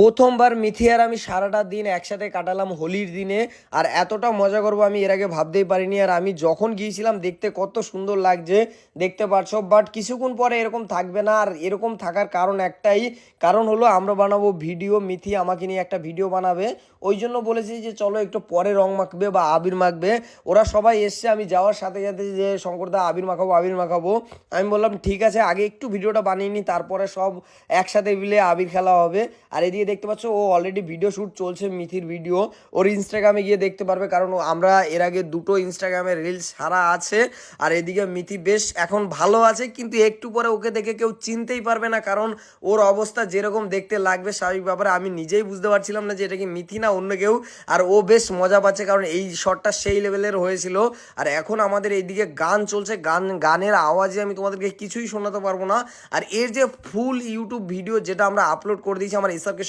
প্রথমবার মিথি আর আমি সারাটা দিন একসাথে কাটালাম হোলির দিনে। আর এতটা মজা করবো আমি এর আগে ভাবতেই পারিনি। আর আমি যখন গিয়েছিলাম দেখতে কত সুন্দর লাগছে, দেখতে পাচ্ছ। বাট কিছুক্ষণ পরে এরকম থাকবে না। আর এরকম থাকার কারণ একটাই, কারণ হলো আমরা বানাবো ভিডিও। মিথি আমাকে নিয়ে একটা ভিডিও বানাবে, ওই জন্য বলেছি যে চলো একটু পরে রং মাখবে বা আবির মাখবে। ওরা সবাই এসছে, আমি যাওয়ার সাথে সাথে যে শঙ্করদা আবির মাখাবো আবির মাখাবো, আমি বললাম ঠিক আছে আগে একটু ভিডিওটা বানিয়ে নিই, তারপরে সব একসাথে মিলে আবির খেলা হবে। আর এদিকে দেখতে পাচ্ছ ও অলরেডি ভিডিও শ্যুট চলছে, মিথির ভিডিও। ওর ইনস্টাগ্রামে গিয়ে দেখতে পারবে, কারণ আমরা এর আগে দুটো ইনস্টাগ্রামে রিলস ছাড়া আছে। আর এদিকে মিথি বেশ এখন ভালো আছে, কিন্তু একটু পরে ওকে দেখে কেউ চিনতেই পারবে না, কারণ ওর অবস্থা যেরকম দেখতে লাগবে স্বাভাবিক ব্যাপারে আমি নিজেই বুঝতে পারছিলাম না যে এটা কি মিথি না অন্য কেউ। আর ও বেশ মজা পাচ্ছে, কারণ এই শটটা সেই লেভেলের হয়েছিল। আর এখন আমাদের এইদিকে গান চলছে, গানের আওয়াজে আমি তোমাদেরকে কিছুই শোনাতে পারবো না। আর এর যে ফুল ইউটিউব ভিডিও যেটা আমরা আপলোড করে দিয়েছি আমার এসআরকে